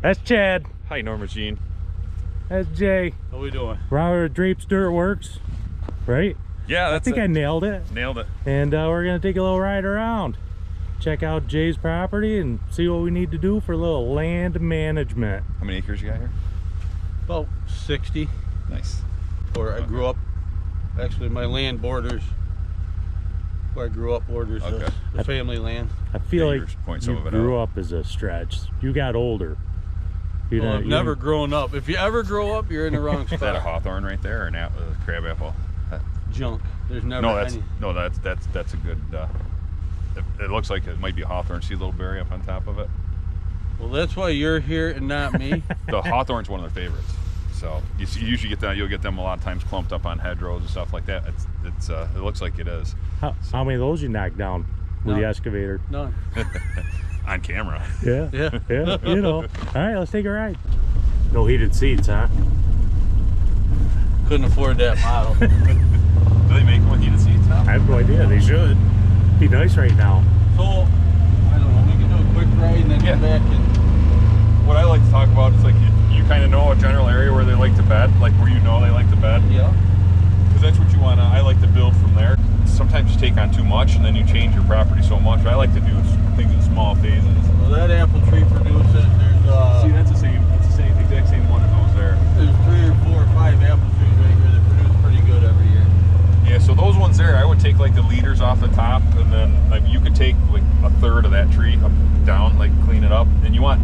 That's Chad. Hi, Norma Jean. That's Jay. How we doing? Robert at Drape's Dirt Works, right? Yeah, that's I think I nailed it. Nailed it. And we're gonna take a little ride around, check out Jay's property, and see what we need to do for a little land management. How many acres you got here? About 60. Nice. Where I grew up. Actually, my land borders where I grew up borders the family land. I feel Yeah, like you grew up as a stretch. You got older. Well, I've never grown up. If you ever grow up, you're in the wrong spot. Is that a Hawthorn right there, or an crabapple? Junk. There's never any. That's a good. It looks like it might be a Hawthorn. See a little berry up on top of it. Well, that's why you're here and not me. The Hawthorn's one of their favorites. So you usually get that. You'll get them a lot of times clumped up on hedgerows and stuff like that. It looks like it is. How many of those you knocked down with the excavator? None. On camera. Yeah. You know. All right, let's take a ride. No heated seats, huh? Couldn't afford that model. Do they make them with heated seats now? I have no idea. They should. Be nice right now. So, I don't know. We can do a quick ride and then come back and. What I like to talk about is like you kind of know a general area where they like to bed, like where you know they like to bed. Yeah. Because that's what you want to. I like to build from there. Sometimes you take on too much and then you change your property so much. What I like to do is things in small phases. Well, that apple tree produces. There's see, that's the same. That's the same exact same one that goes there. There's 3 or 4 or 5 apple trees right here that produce pretty good every year. Yeah, so those ones there, I would take like the leaders off the top, and then like you could take like a third of that tree up down, like clean it up, and you want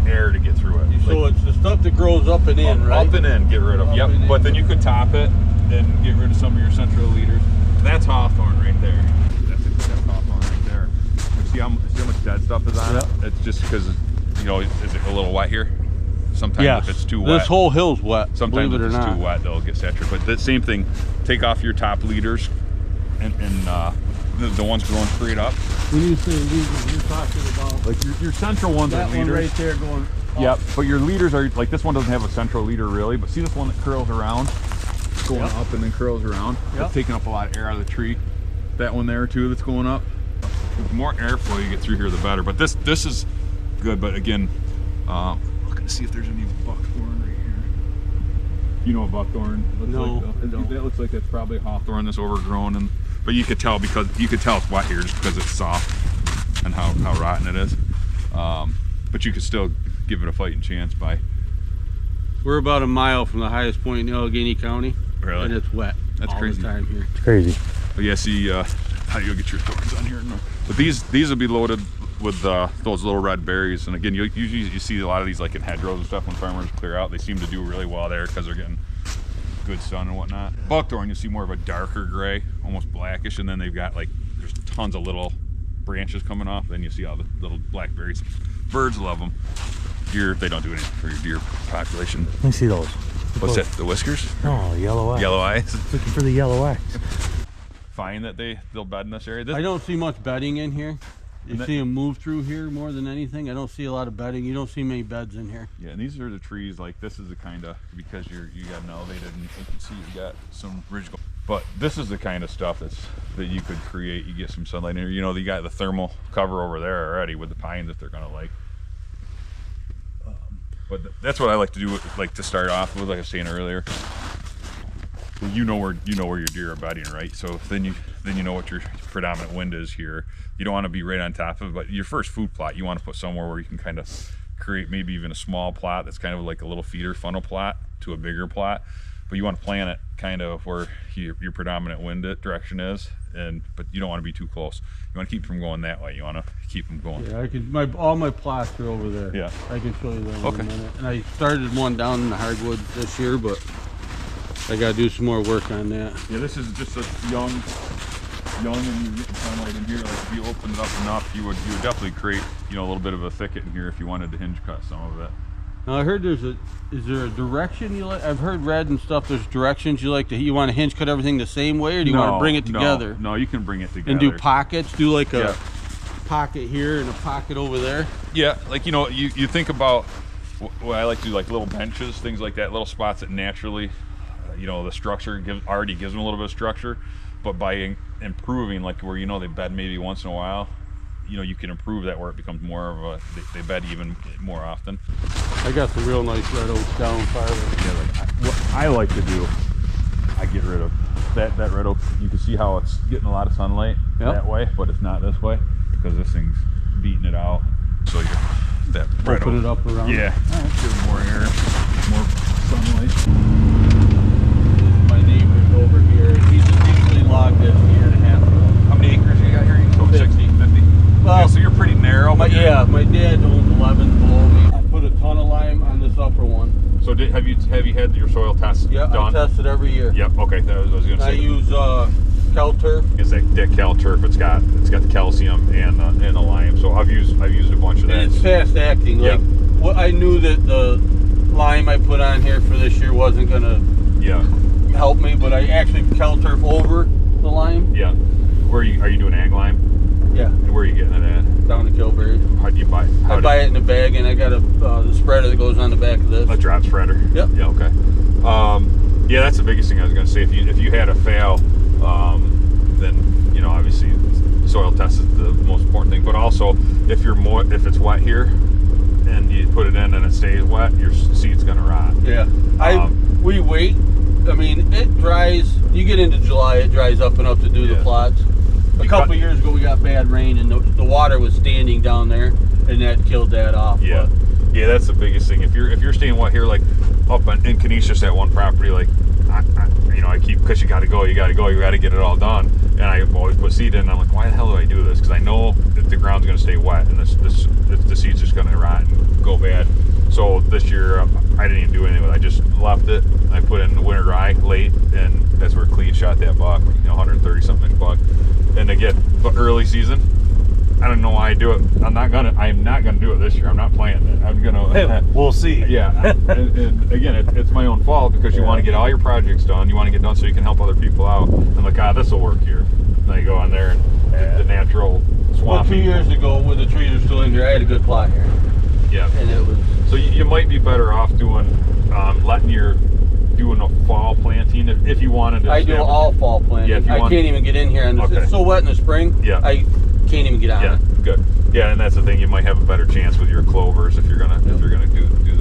air to get through it. So like, it's the stuff that grows up and in, right? Up and in, get rid of. Yep. But then you could top it and get rid of some of your central leaders. That's Hawthorn right there. That's Hawthorn right there. See how much dead stuff is on it? It's just because, you know, is it a little wet here? Sometimes if it's too wet. This whole hill's wet. Sometimes believe it if or it's not. too wet, they'll get saturated. But the same thing, take off your top leaders and the ones growing straight up. When you say leaders, you're talking about like your central ones that are leaders. one right there going up. Yep, but your leaders are, like this one doesn't have a central leader really, but see this one that curls around? It's going up and then curls around. It's taking up a lot of air out of the tree. That one there too that's going up. The more airflow you get through here, the better. But this is good, but again, looking to see if there's any buckthorn right here. You know a buckthorn? No, I don't. That looks like that's probably a Hawthorn that's overgrown, but you could tell it's wet here just because it's soft and how rotten it is. But you could still give it a fighting chance by. We're about a mile from the highest point in Allegheny County. Really? And it's wet. That's all crazy. The time here. It's crazy. But yeah, see how you'll get your thorns on here. But these will be loaded with those little red berries. And again, usually you see a lot of these like in hedgerows and stuff when farmers clear out. They seem to do really well there because they're getting good sun and whatnot. Buckthorn, you see more of a darker gray, almost blackish, and then they've got like there's tons of little branches coming off. Then you see all the little blackberries. Birds love them. Deer, they don't do anything for your deer population. Let me see those. What's that? The whiskers? Oh, yellow eyes. Yellow eyes. Looking for the yellow eyes. Find that they'll bed in this area. I don't see much bedding in here. You see them move through here more than anything. I don't see a lot of bedding. You don't see many beds in here. Yeah, and these are the trees. Like this is the kind of because you got an elevated, and you can see you got some ridge. But this is the kind of stuff that you could create. You get some sunlight in here. You know, you got the thermal cover over there already with the pines that they're gonna like. But that's what I like to do. Like to start off with, like I was saying earlier. You know where your deer are bedding, right? So then you know what your predominant wind is here. You don't want to be right on top of it, but your first food plot, you want to put somewhere where you can kind of create maybe even a small plot that's kind of like a little feeder funnel plot to a bigger plot. But you want to plant it kind of where your predominant wind direction is, but you don't want to be too close. You want to keep them going that way. You want to keep them going. Yeah, I can. All my plots are over there. Yeah, I can show you that in a minute. And I started one down in the hardwood this year, but I got to do some more work on that. Yeah, this is just a young, and you're getting sunlight in here. Like if you opened it up enough, you would definitely create a little bit of a thicket in here if you wanted to hinge cut some of it. Now I heard is there a direction you like? I've heard read and stuff. There's directions you like to. You want to hinge cut everything the same way, or do you want to bring it together? No, you can bring it together and do pockets. Do like a pocket here and a pocket over there. Yeah, like you think about what I like to do, like little benches, things like that, little spots that naturally, the structure already gives them a little bit of structure, but by improving, like where they bed maybe once in a while, you know, you can improve that where it becomes more of a, they bed even more often. I got some real nice red oaks down farther. Yeah, like what I like to do, I get rid of that red oak. You can see how it's getting a lot of sunlight that way, but it's not this way because this thing's beating it out. So you're that red Open oak. it up around. Yeah, give it more air, more sunlight. My neighbor's over here. He's initially logged this a year and a half ago. How many acres you got here? Oh, 50. 60, 50? Well, yeah, so you're pretty narrow. But yeah, my dad owns 11 below me. I put a ton of lime on this upper one. So have you had your soil tests done? I test it every year. Yep. Okay, that was what I was gonna say. I use CalTurf. It's that CalTurf. It's got the calcium and the lime. So I've used a bunch of that. And it's fast acting. Like what I knew that the lime I put on here for this year wasn't gonna help me, but I actually CalTurf over the lime. Yeah. Are you doing ag lime? Yeah. Where are you getting it at? Down to Kilberry. How do you buy it? I buy it in a bag, and I got the spreader that goes on the back of this. A drop spreader. Yep. Yeah. Okay. Yeah, that's the biggest thing I was gonna say. If you had a fail, then you know obviously soil test is the most important thing. But also if it's wet here, and you put it in and it stays wet, your seed's gonna rot. Yeah. We wait. I mean, it dries. You get into July, it dries up enough to do the plots. A couple of years ago, we got bad rain, and the water was standing down there, and that killed that off. Yeah, yeah, that's the biggest thing. If you're staying wet here, like up in Canisius, that one property, like I keep, because you got to get it all done, and I always put seed in. And I'm like, why the hell do I do this? Because I know that the ground's going to stay wet, and the seed's just going to rot and go bad. So this year, I didn't even do anything with it. I just left it. I put in the winter dry late, and that's where Clean shot that buck, 130 something inch buck. And again, but early season, I don't know why I do it. I'm not gonna do it this year. I'm not planting it. I'm gonna. We'll see. Yeah, and again, it's my own fault because you want to get all your projects done. You want to get done so you can help other people out. And like, this will work here. And then you go on there and the natural swamp. Well, 2 years ago, when the trees are still in here, I had a good plot here. Yeah. And it was. So you might be better off doing doing a fall planting if you wanted to. I do all fall planting. Yeah, I can't even get in here, and it's so wet in the spring. Yeah. I can't even get on it. Yeah, good. Yeah, and that's the thing. You might have a better chance with your clovers if you're gonna do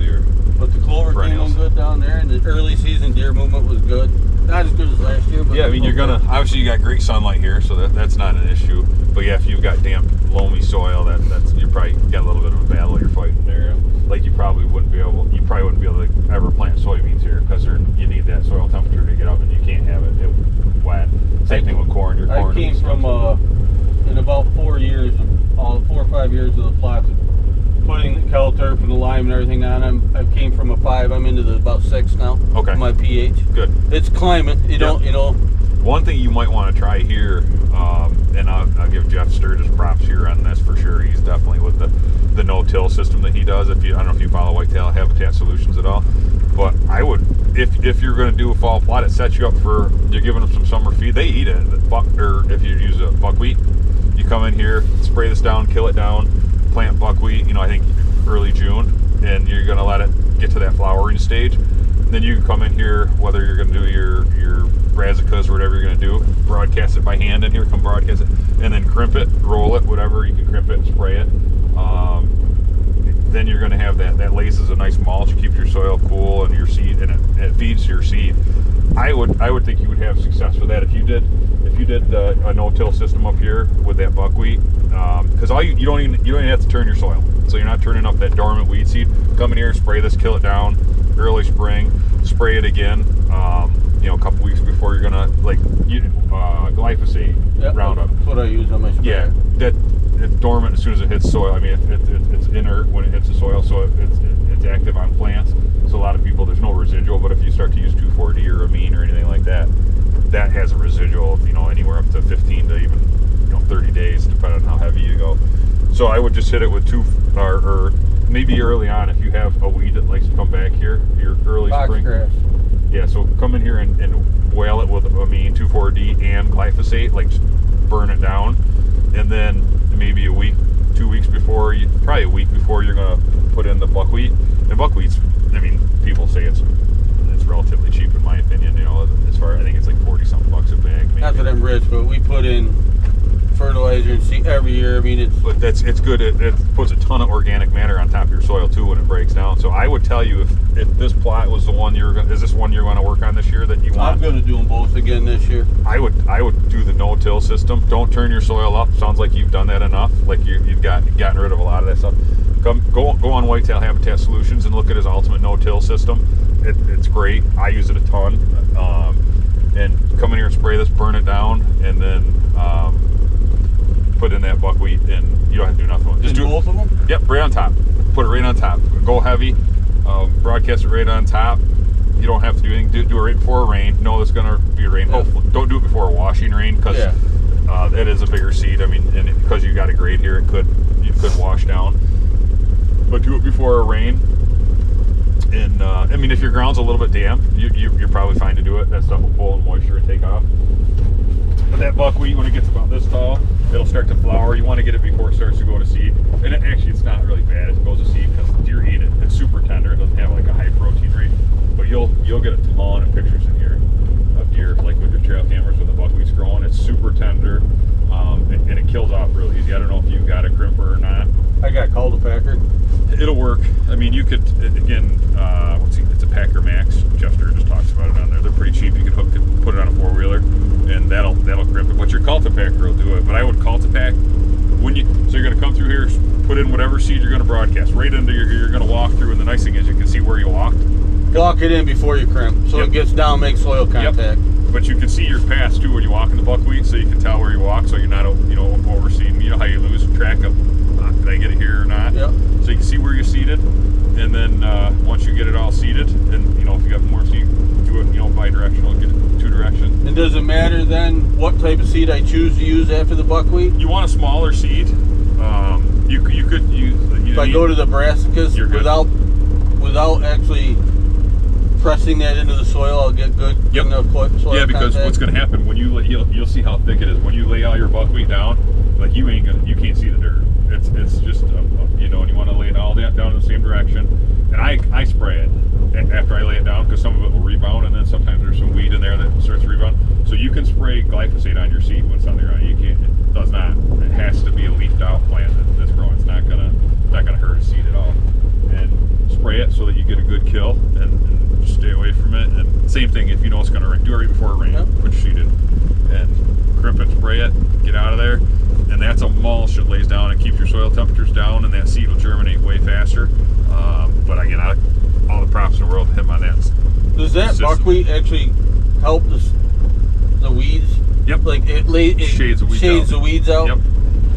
your. But the clover came on good down there, and the early season deer movement was good. Not as good as last year, but yeah, I mean you're gonna obviously you got great sunlight here, so that's not an issue. But yeah, if you've got damp, loamy soil, that's you probably got a little bit of a battle you're fighting there. Like you probably wouldn't be able to ever plant soybeans here because you need that soil temperature to get up, and you can't have it wet. Same thing with corn. Your corn. I came from in about 4 years, 4 or 5 years of the plots, putting the CalTurf and the lime and everything on. I came from a 5. I'm into about 6 now. Okay. My pH. Good. It's climbing. One thing you might want to try here, and I'll give Jeff Sturgis props here on this for sure. He's definitely with the no-till system that he does. I don't know if you follow Whitetail Habitat Solutions at all, but I would, if you're going to do a fall plot, it sets you up for, you're giving them some summer feed. They eat it. Or if you use a buckwheat, you come in here, spray this down, kill it down, plant buckwheat. I think early June, and you're going to let it get to that flowering stage. Then you can come in here, whether you're going to do your brassicas or whatever you're going to do, broadcast it by hand in here, come broadcast it, and then crimp it, roll it, whatever, you can crimp it and spray it. Then you're going to have that lace as a nice mulch. It keeps your soil cool and your seed, and it feeds your seed. I would think you would have success with that if you did a no-till system up here with that buckwheat, because you don't even have to turn your soil, so you're not turning up that dormant weed seed. Come in here, spray this, kill it down early spring, spray it again. A couple weeks before you're gonna glyphosate Roundup. That's what I use on my sprayer. Yeah, it's dormant as soon as it hits soil. I mean, it's inert when it hits the soil, so it's active on plants. So a lot of people, there's no residual, but if you start to use 2,4-D or amine or anything like that, that has a residual of anywhere up to 15 to even 30 days, depending on how heavy you go. So I would just hit it with or maybe early on if you have a weed that likes to come back here, your early spring. Foxgrass. Yeah, so come in here and boil it with amine, 2,4-D, and glyphosate, just burn it down, and then maybe a week, 2 weeks before, probably a week before you're gonna put in the buckwheat. And buckwheat's, people say it's relatively cheap in my opinion. As far, I think it's like 40 something bucks a bag. Maybe. Not that I'm rich, but we put in fertilizer and seed every year. I mean, But it's good. It puts a ton of organic matter on top of your soil too when it breaks down. So I would tell you if this plot was the one is this one you're going to work on this year that you want? I'm going to do them both again this year. I would do the no-till system. Don't turn your soil up. Sounds like you've done that enough. Like you've gotten rid of a lot of that stuff. Go on Whitetail Habitat Solutions and look at his ultimate no-till system. It's great. I use it a ton. And come in here and spray this, burn it down, and then put in that buckwheat, and you don't have to do nothing with it. Just do both of them? Yep, right on top. Put it right on top. Go heavy. Broadcast it right on top. You don't have to do anything. Do it right before a rain. No, there's going to be a rain. Yeah. Hopefully, don't do it before a washing rain because it is a bigger seed. I mean, and because you got a grade here, you could wash down. But do it before a rain. And I mean, if your ground's a little bit damp, you're probably fine to do it. That stuff will pull in moisture and take off. But that buckwheat, when it gets about this tall, it'll start to flower. You want to get it before it starts to go to seed. And actually, it's not really bad as it goes to seed because deer eat it. It's super tender. It doesn't have like a high protein rate. But you'll get a ton of pictures in here of deer, like with your trail cameras when the buckwheat's growing. It's super tender, and it kills off really easy. I don't know if you've got a crimper or not. I got cultipacker. It'll work. I mean, you could, again, it's a Packer Max. Chester just talks about it on there. They're pretty cheap. You can put it on a four-wheeler, and that'll crimp it. But your cultipacker will do it. But I would cultipack so you're going to come through here, put in whatever seed you're going to broadcast right into you're going to walk through. And the nice thing is you can see where you walked. Walk it in before you crimp, so it gets down, makes soil contact. Yep. But you can see your paths too when you walk in the buckwheat, so you can tell where you walk, so you're not overseeding. You know how you lose track of did I get it here or not? Yep. So you can see where you're seeded, and then once you get it all seeded, and if you got more seed, do it bi-directional, get it two direction. And does it matter then what type of seed I choose to use after the buckwheat? You want a smaller seed. You could use. If I go to the brassicas without actually pressing that into the soil, I'll get good enough soil. Yeah, because what's going to happen when you'll see how thick it is when you lay all your buckwheat down. Like you can't see the dirt. It's just and you want to lay it all down in the same direction. And I spray it after I lay it down because some of it will rebound, and then sometimes there's some weed in there that starts to rebound. So you can spray glyphosate on your seed when it's on the ground. You can't. It does not. It has to be a leafed out plant that's growing. It's not gonna hurt a seed at all. And spray it so that you get a good kill and just stay away from it. And same thing if you know it's gonna rain, do it right before it rains. Put your seed in and crimp it, spray it, get out of there. And that's a mulch that lays down and keeps your soil temperatures down, and that seed will germinate way faster. But again, all the props in the world to him on that. Does that buckwheat actually help the weeds? Yep. Like it shades the weeds out. Yep.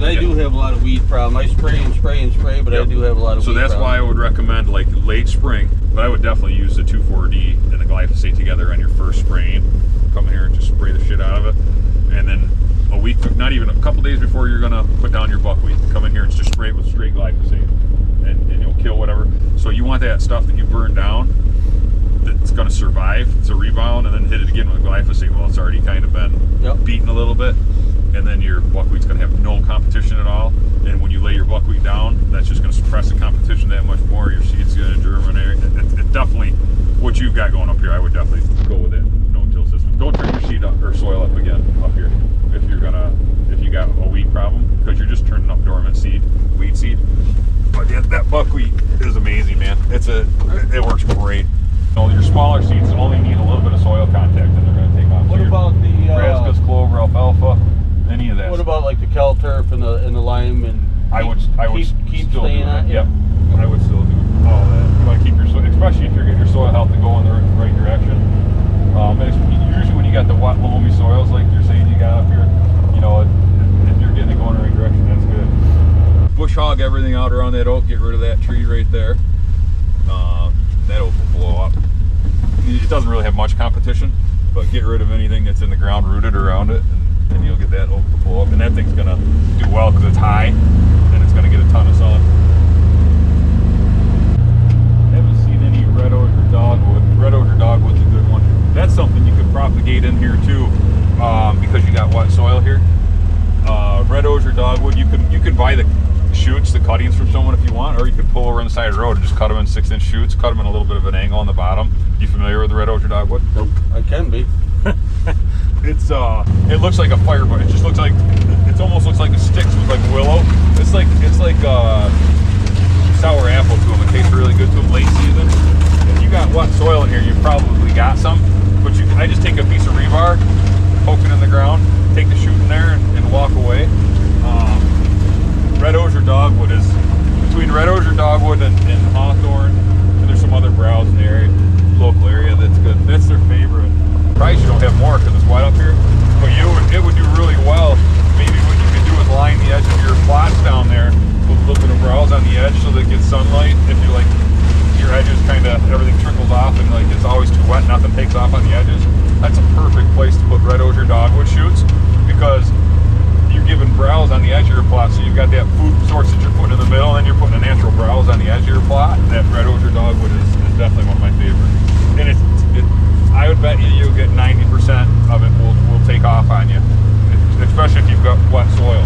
I do have a lot of weed problem. I spray and spray and spray, but I do have a lot of weed problem. So that's why I would recommend like late spring, but I would definitely use the 2,4-D and the glyphosate together on your first spraying. Come here and just spray the shit out of it. And then a week, not even a couple days before you're gonna put down your buckwheat, come in here and just spray it with straight glyphosate, and you'll kill whatever. So you want that stuff that you burn down that's gonna survive to rebound, and then hit it again with glyphosate. Well, it's already kind of been beaten a little bit, and then your buckwheat's gonna have no competition at all. And when you lay your buckwheat down, that's just gonna suppress the competition that much more. Your seed's gonna germinate. It definitely, what you've got going up here, I would definitely go with it. No-till system. Don't turn your seed up or soil up again up here if you got a weed problem, because you're just turning up dormant seed, weed seed. But yeah, that buckwheat is amazing, man. It works great. Your smaller seeds only need a little bit of soil contact, and they're going to take off. What about the brassicas, clover, alfalfa, any of that? What about like the Kel-turf and the lime and? I would keep still staying do on. it. Yep. I would still do all that. You want to keep your soil, especially if you're getting your soil health to go in the right direction. Usually when you got the wet, loamy soils like you're saying you got up here, if you're getting it going in the right direction, that's good. Bush hog everything out around that oak. Get rid of that tree right there. That oak will blow up. It doesn't really have much competition, but get rid of anything that's in the ground rooted around it, and you'll get that oak to blow up. And that thing's gonna do well because it's high, and it's gonna get a ton of sun. Haven't seen any red osier dogwood. Red osier dogwood's a good one. That's something you could propagate in here too, because you got wet soil here. Red osier dogwood, you can buy the shoots, the cuttings from someone if you want, or you could pull over on the side of the road and just cut them in 6-inch shoots, cut them in a little bit of an angle on the bottom. You familiar with the red osier dogwood? Nope. I can be. It looks like a fireball. It just looks like It almost looks like the sticks with like willow. It's like sour apple to them. It tastes really good to them late season. If you got wet soil in here, you probably got some. But I just take a piece of rebar, poke it in the ground, take the shoot in there, and walk away. Red Osier Dogwood is between Red Osier Dogwood and Hawthorn, and there's some other browse in the area, local area that's good. That's their favorite. Probably you don't have more because it's wet up here, but it would do really well. Maybe what you could do is line the edge of your plots down there with a little bit of browse on the edge so that it gets sunlight. If you like your edges kind of everything trickles off and like it's always too wet, nothing takes off on the edges. That's a perfect place to put Red Osier Dogwood shoots because you're giving browse on the edge of your plot, so you've got that food source that you're putting in the middle, and you're putting a natural browse on the edge of your plot. That Red Osier Dogwood is definitely one of my favorites. And I would bet you'll get 90% of it will take off on you, especially if you've got wet soil.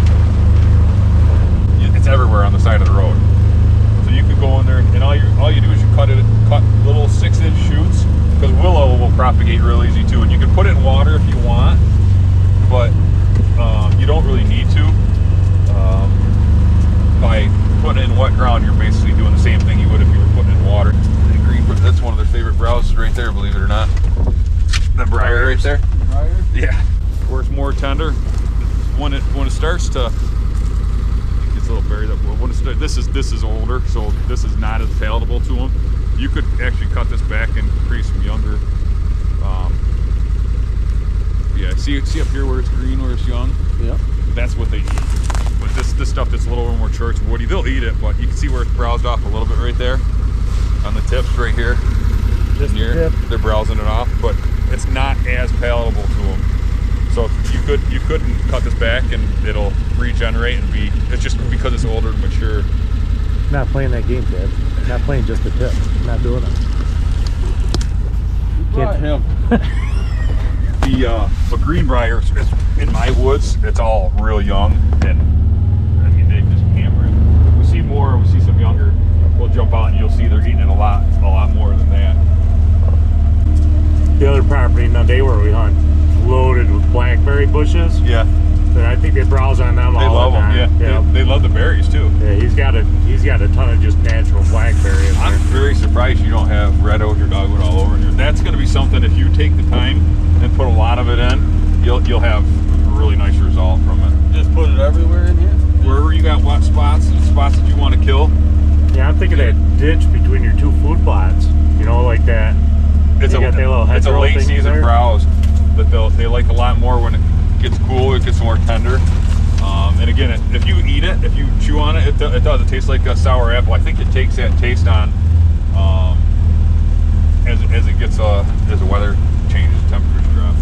It's everywhere on the side of the road. So you could go in there, and all you do is you cut little 6-inch shoots, because willow will propagate real easy too. And you can put it in water if you want, but you don't really need to. By putting it in wet ground, you're basically doing the same thing you would if you were putting it in water. That's one of their favorite browses right there, believe it or not. The briar right there. Briar? Yeah. Where it's more tender. When it starts to, it gets a little buried up. When it starts, this is older, so this is not as palatable to them. You could actually cut this back and create some younger. Yeah, see up here where it's green, where it's young? Yeah. That's what they eat. But this stuff that's a little more church woody, they'll eat it, but you can see where it's browsed off a little bit right there. On the tips right here. Just here, the tip. they're browsing it off, but it's not as palatable to them. So you could cut this back and it'll regenerate and it's just because it's older and mature. Not playing that game, Dad. Not playing just the tip. Not doing it. Brought him. The green briars in my woods, it's all real young, and I mean they just hammer it. If we see more, we see some younger, we'll jump out and you'll see they're eating it a lot more than that. The other property in Nunday where we hunt, loaded with blackberry bushes. Yeah. And I think they browse on them They all love the time. them, yeah. They love the berries too. Yeah, he's got a ton of just natural blackberry in there. I'm very surprised you don't have Red Osier Dogwood all over here. That's going to be something, if you take the time and put a lot of it in, you'll have a really nice result from it. Just put it everywhere in here? Wherever you got wet spots and spots that you want to kill. Yeah, I'm thinking that ditch between your two food plots. You know, like that. It's a late things season there. browse that they like a lot more when it gets cool. It gets more tender. And again, if you eat it, if you chew on it, it does. It tastes like a sour apple. I think it takes that taste on as it gets as the weather changes, temperatures drop.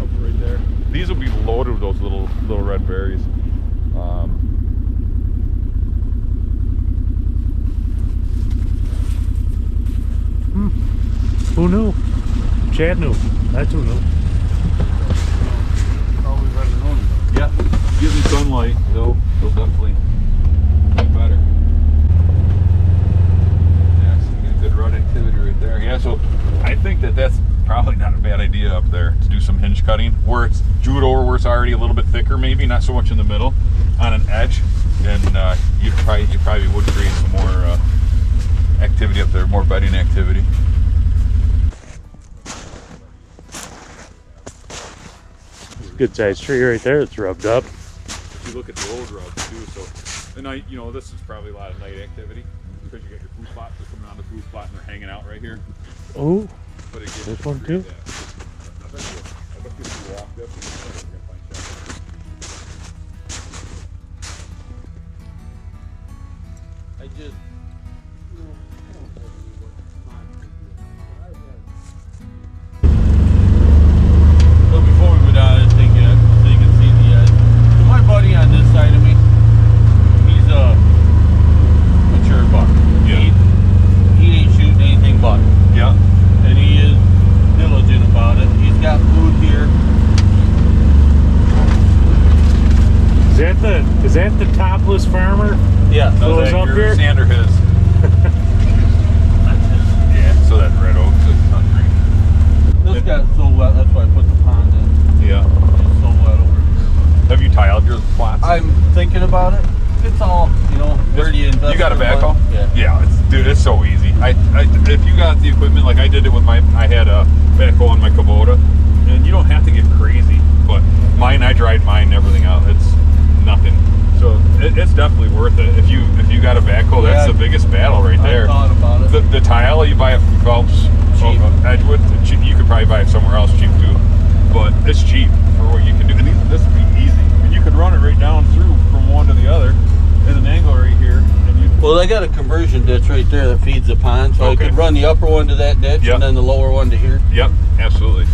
Up right there. These will be loaded with those little red berries. Who knew? Chad knew. That's who knew. Always better than owning them. Yeah, give them sunlight, they'll definitely be better. Yeah, so you get good rut activity right there. Yeah, so I think that's probably not a bad idea up there to do some hinge cutting where it's jewed over, where it's already a little bit thicker, maybe not so much in the middle, on an edge, and you probably would create some more activity up there, more bedding activity. Good sized tree right there. It's rubbed up. If you look at the old rubs too, so and this is probably a lot of night activity because you got your food plots, they're coming on the food plot and they're hanging out right here. Oh, But it this one too. I bet you walk this and you're gonna find shelter. I just. But before we go down, I think so you can see the edge. So my buddy on this side of me, he's a mature buck. Yeah. He ain't shooting anything but. Yeah. And he is diligent about it. He's got food here. Is that the topless farmer? Yeah. So No, it's that up your here? Sander his. about it. It's all, you know, dirty investment. You got a backhoe? Yeah. Yeah, dude, it's so easy. If you got the equipment, like I did it with I had a backhoe on my Kubota, and you don't have to get crazy, but mine, I dried mine, everything out. It's nothing. So it's definitely worth it. If you got a backhoe, that's the biggest battle right there. I thought about it. The tile, you buy it from Phelps, Edgewood, you could probably buy it somewhere else cheap too. But it's cheap for what you can do. And this would be easy. I mean, you could run it right down through from one to the other in an angle right here. And you. Well, I got a conversion ditch right there that feeds the pond, so I could run the upper one to that ditch and then the lower one to here. Yep, absolutely.